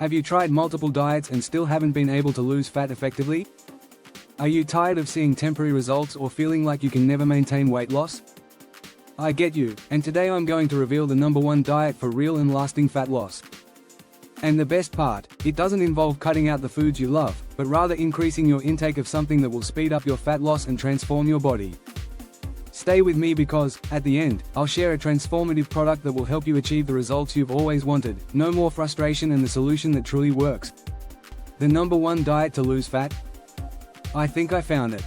Have you tried multiple diets and still haven't been able to lose fat effectively? Are you tired of seeing temporary results or feeling like you can never maintain weight loss? I get you, and today I'm going to reveal the #1 diet for real and lasting fat loss. And the best part, it doesn't involve cutting out the foods you love, but rather increasing your intake of something that will speed up your fat loss and transform your body. Stay with me because, at the end, I'll share a transformative product that will help you achieve the results you've always wanted, no more frustration, and the solution that truly works. The #1 diet to lose fat? I think I found it.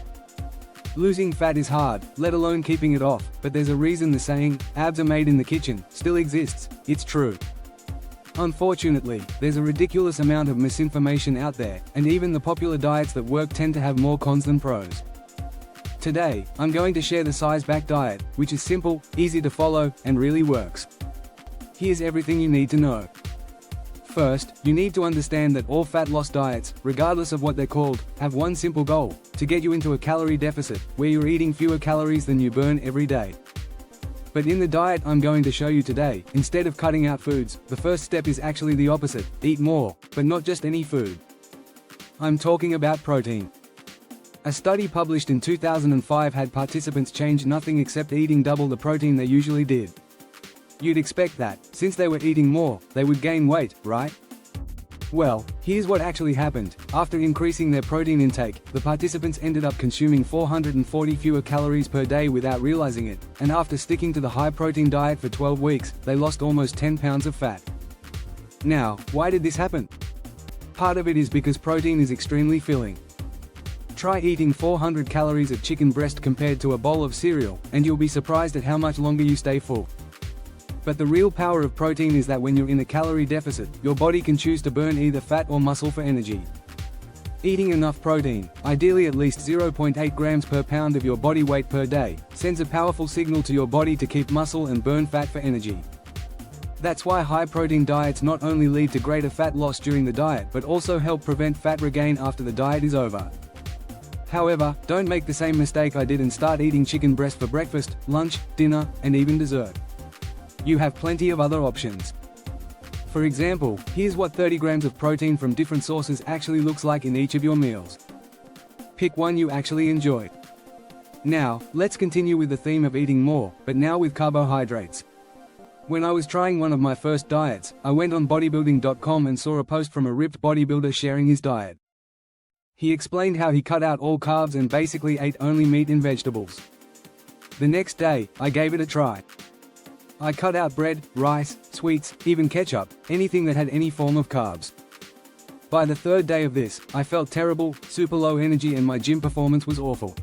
Losing fat is hard, let alone keeping it off, but there's a reason the saying, "abs are made in the kitchen," still exists. It's true. Unfortunately, there's a ridiculous amount of misinformation out there, and even the popular diets that work tend to have more cons than pros. Today, I'm going to share the size back diet, which is simple, easy to follow, and really works. Here's everything you need to know. First, you need to understand that all fat loss diets, regardless of what they're called, have one simple goal: to get you into a calorie deficit, where you're eating fewer calories than you burn every day. But in the diet I'm going to show you today, instead of cutting out foods, the first step is actually the opposite: eat more, but not just any food. I'm talking about protein. A study published in 2005 had participants change nothing except eating double the protein they usually did. You'd expect that, since they were eating more, they would gain weight, right? Well, here's what actually happened. After increasing their protein intake, the participants ended up consuming 440 fewer calories per day without realizing it, and after sticking to the high-protein diet for 12 weeks, they lost almost 10 pounds of fat. Now, why did this happen? Part of it is because protein is extremely filling. Try eating 400 calories of chicken breast compared to a bowl of cereal, and you'll be surprised at how much longer you stay full. But the real power of protein is that when you're in a calorie deficit, your body can choose to burn either fat or muscle for energy. Eating enough protein, ideally at least 0.8 grams per pound of your body weight per day, sends a powerful signal to your body to keep muscle and burn fat for energy. That's why high-protein diets not only lead to greater fat loss during the diet but also help prevent fat regain after the diet is over. However, don't make the same mistake I did and start eating chicken breast for breakfast, lunch, dinner, and even dessert. You have plenty of other options. For example, here's what 30 grams of protein from different sources actually looks like in each of your meals. Pick one you actually enjoy. Now, let's continue with the theme of eating more, but now with carbohydrates. When I was trying one of my first diets, I went on bodybuilding.com and saw a post from a ripped bodybuilder sharing his diet. He explained how he cut out all carbs and basically ate only meat and vegetables. The next day, I gave it a try. I cut out bread, rice, sweets, even ketchup, anything that had any form of carbs. By the third day of this, I felt terrible, super low energy, and my gym performance was awful.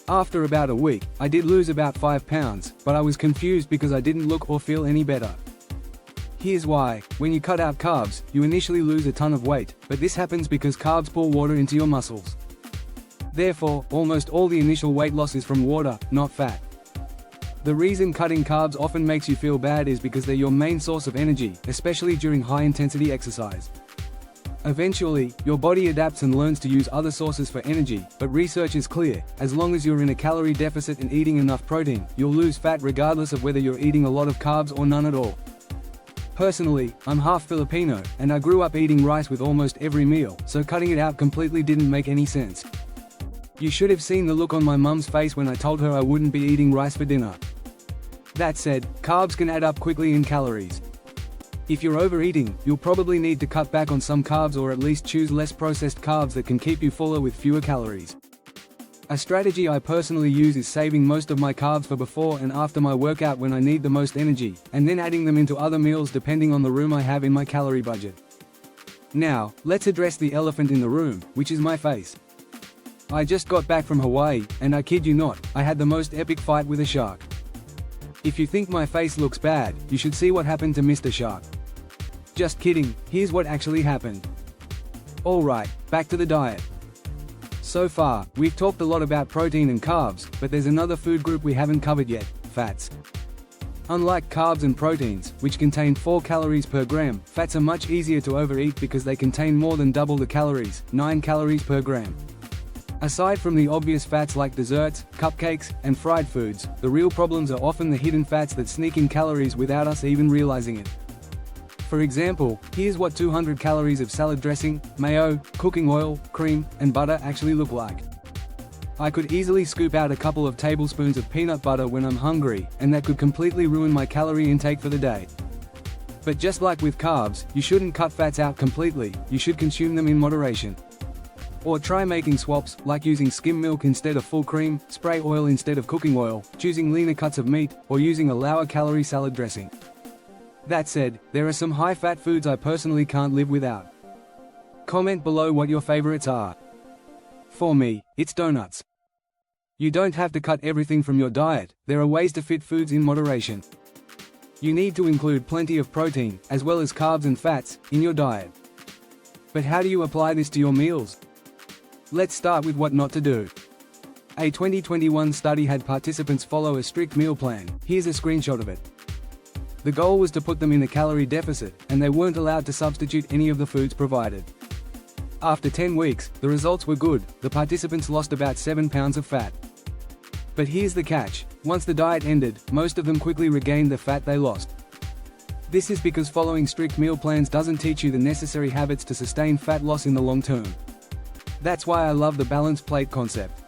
After about a week, I did lose about 5 pounds, but I was confused because I didn't look or feel any better. Here's why: when you cut out carbs, you initially lose a ton of weight, but this happens because carbs pour water into your muscles. Therefore, almost all the initial weight loss is from water, not fat. The reason cutting carbs often makes you feel bad is because they're your main source of energy, especially during high-intensity exercise. Eventually, your body adapts and learns to use other sources for energy, but research is clear: as long as you're in a calorie deficit and eating enough protein, you'll lose fat regardless of whether you're eating a lot of carbs or none at all. Personally, I'm half Filipino, and I grew up eating rice with almost every meal, so cutting it out completely didn't make any sense. You should have seen the look on my mum's face when I told her I wouldn't be eating rice for dinner. That said, carbs can add up quickly in calories. If you're overeating, you'll probably need to cut back on some carbs or at least choose less processed carbs that can keep you fuller with fewer calories. A strategy I personally use is saving most of my carbs for before and after my workout when I need the most energy, and then adding them into other meals depending on the room I have in my calorie budget. Now, let's address the elephant in the room, which is my face. I just got back from Hawaii, and I kid you not, I had the most epic fight with a shark. If you think my face looks bad, you should see what happened to Mr. Shark. Just kidding, here's what actually happened. Alright, back to the diet. So far, we've talked a lot about protein and carbs, but there's another food group we haven't covered yet: fats. Unlike carbs and proteins, which contain 4 calories per gram, fats are much easier to overeat because they contain more than double the calories, 9 calories per gram. Aside from the obvious fats like desserts, cupcakes, and fried foods, the real problems are often the hidden fats that sneak in calories without us even realizing it. For example, here's what 200 calories of salad dressing, mayo, cooking oil, cream, and butter actually look like. I could easily scoop out a couple of tablespoons of peanut butter when I'm hungry, and that could completely ruin my calorie intake for the day. But just like with carbs, you shouldn't cut fats out completely, you should consume them in moderation. Or try making swaps, like using skim milk instead of full cream, spray oil instead of cooking oil, choosing leaner cuts of meat, or using a lower calorie salad dressing. That said, there are some high-fat foods I personally can't live without. Comment below what your favorites are. For me, it's donuts. You don't have to cut everything from your diet, there are ways to fit foods in moderation. You need to include plenty of protein, as well as carbs and fats, in your diet. But how do you apply this to your meals? Let's start with what not to do. A 2021 study had participants follow a strict meal plan. Here's a screenshot of it. The goal was to put them in a calorie deficit, and they weren't allowed to substitute any of the foods provided. After 10 weeks, the results were good. The participants lost about 7 pounds of fat. But here's the catch. Once the diet ended, most of them quickly regained the fat they lost. This is because following strict meal plans doesn't teach you the necessary habits to sustain fat loss in the long term. That's why I love the balanced plate concept.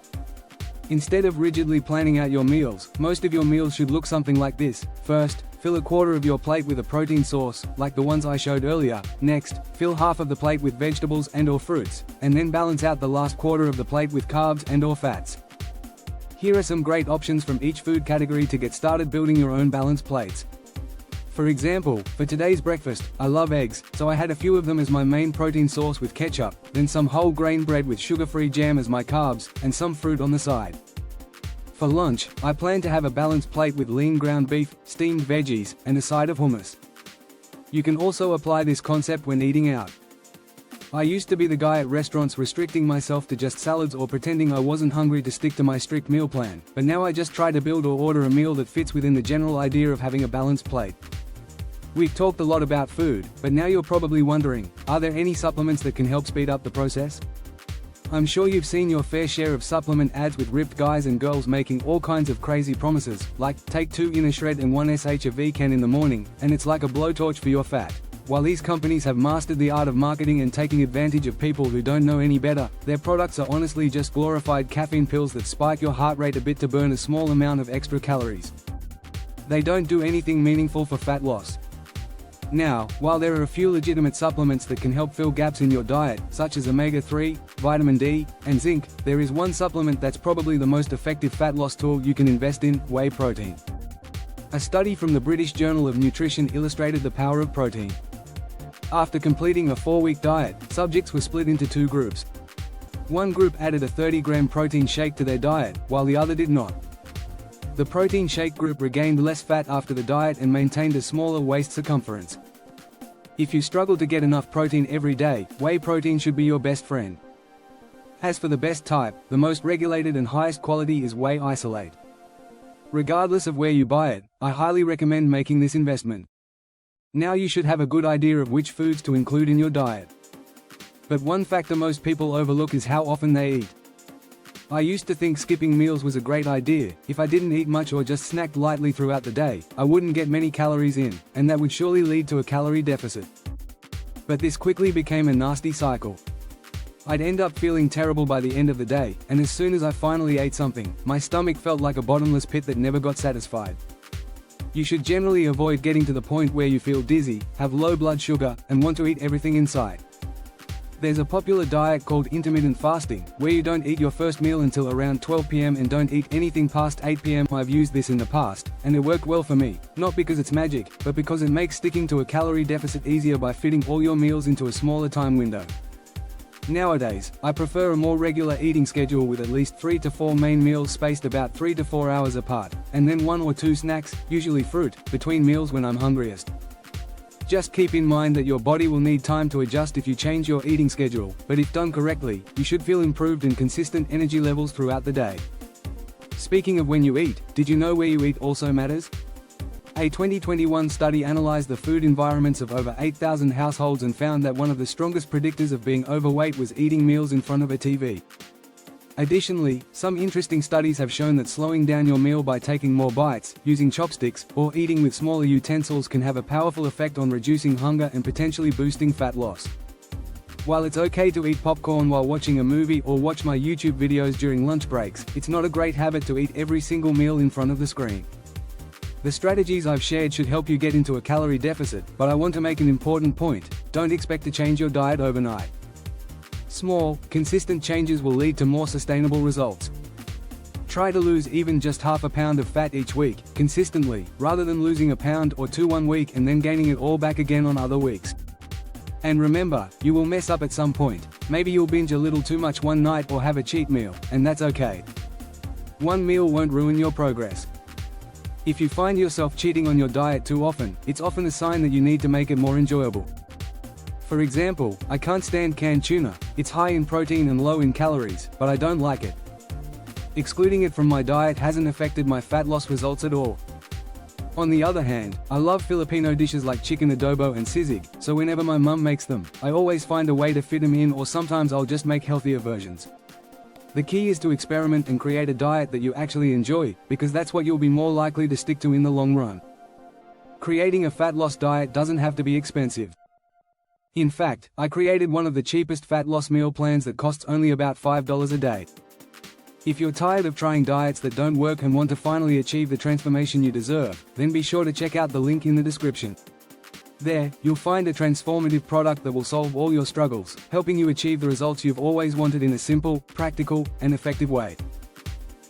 Instead of rigidly planning out your meals, most of your meals should look something like this. First, fill a quarter of your plate with a protein source, like the ones I showed earlier. Next, fill half of the plate with vegetables and/or fruits, and then balance out the last quarter of the plate with carbs and/or fats. Here are some great options from each food category to get started building your own balanced plates. For example, for today's breakfast, I love eggs, so I had a few of them as my main protein source with ketchup, then some whole grain bread with sugar-free jam as my carbs, and some fruit on the side. For lunch, I plan to have a balanced plate with lean ground beef, steamed veggies, and a side of hummus. You can also apply this concept when eating out. I used to be the guy at restaurants restricting myself to just salads or pretending I wasn't hungry to stick to my strict meal plan, but now I just try to build or order a meal that fits within the general idea of having a balanced plate. We've talked a lot about food, but now you're probably wondering, are there any supplements that can help speed up the process? I'm sure you've seen your fair share of supplement ads with ripped guys and girls making all kinds of crazy promises, like, take 2 in a shred and 1 sh of V-can in the morning, and it's like a blowtorch for your fat. While these companies have mastered the art of marketing and taking advantage of people who don't know any better, their products are honestly just glorified caffeine pills that spike your heart rate a bit to burn a small amount of extra calories. They don't do anything meaningful for fat loss. Now, while there are a few legitimate supplements that can help fill gaps in your diet, such as omega-3, vitamin D, and zinc, there is one supplement that's probably the most effective fat loss tool you can invest in: whey protein. A study from the British Journal of Nutrition illustrated the power of protein. After completing a 4-week diet, subjects were split into 2 groups. One group added a 30-gram protein shake to their diet, while the other did not. The protein shake group regained less fat after the diet and maintained a smaller waist circumference. If you struggle to get enough protein every day, whey protein should be your best friend. As for the best type, the most regulated and highest quality is whey isolate. Regardless of where you buy it, I highly recommend making this investment. Now you should have a good idea of which foods to include in your diet. But one factor most people overlook is how often they eat. I used to think skipping meals was a great idea. If I didn't eat much or just snacked lightly throughout the day, I wouldn't get many calories in, and that would surely lead to a calorie deficit. But this quickly became a nasty cycle. I'd end up feeling terrible by the end of the day, and as soon as I finally ate something, my stomach felt like a bottomless pit that never got satisfied. You should generally avoid getting to the point where you feel dizzy, have low blood sugar, and want to eat everything in sight. There's a popular diet called intermittent fasting, where you don't eat your first meal until around 12 p.m. and don't eat anything past 8 p.m. I've used this in the past, and it worked well for me, not because it's magic, but because it makes sticking to a calorie deficit easier by fitting all your meals into a smaller time window. Nowadays, I prefer a more regular eating schedule with at least 3 to 4 main meals spaced about 3 to 4 hours apart, and then 1 or 2 snacks, usually fruit, between meals when I'm hungriest. Just keep in mind that your body will need time to adjust if you change your eating schedule, but if done correctly, you should feel improved and consistent energy levels throughout the day. Speaking of when you eat, did you know where you eat also matters? A 2021 study analyzed the food environments of over 8,000 households and found that one of the strongest predictors of being overweight was eating meals in front of a TV. Additionally, some interesting studies have shown that slowing down your meal by taking more bites, using chopsticks, or eating with smaller utensils can have a powerful effect on reducing hunger and potentially boosting fat loss. While it's okay to eat popcorn while watching a movie or watch my YouTube videos during lunch breaks, it's not a great habit to eat every single meal in front of the screen. The strategies I've shared should help you get into a calorie deficit, but I want to make an important point: don't expect to change your diet overnight. Small, consistent changes will lead to more sustainable results. Try to lose even just half a pound of fat each week, consistently, rather than losing a pound or two one week and then gaining it all back again on other weeks. And remember, you will mess up at some point. Maybe you'll binge a little too much one night or have a cheat meal, and that's okay. One meal won't ruin your progress. If you find yourself cheating on your diet too often, it's often a sign that you need to make it more enjoyable. For example, I can't stand canned tuna. It's high in protein and low in calories, but I don't like it. Excluding it from my diet hasn't affected my fat loss results at all. On the other hand, I love Filipino dishes like chicken adobo and sisig, so whenever my mum makes them, I always find a way to fit them in, or sometimes I'll just make healthier versions. The key is to experiment and create a diet that you actually enjoy, because that's what you'll be more likely to stick to in the long run. Creating a fat loss diet doesn't have to be expensive. In fact, I created one of the cheapest fat loss meal plans that costs only about $5 a day. If you're tired of trying diets that don't work and want to finally achieve the transformation you deserve, then be sure to check out the link in the description. There, you'll find a transformative product that will solve all your struggles, helping you achieve the results you've always wanted in a simple, practical, and effective way.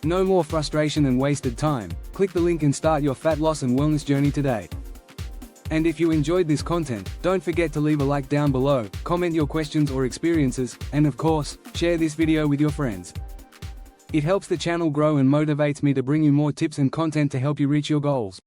No more frustration and wasted time. Click the link and start your fat loss and wellness journey today. And if you enjoyed this content, don't forget to leave a like down below, comment your questions or experiences, and of course, share this video with your friends. It helps the channel grow and motivates me to bring you more tips and content to help you reach your goals.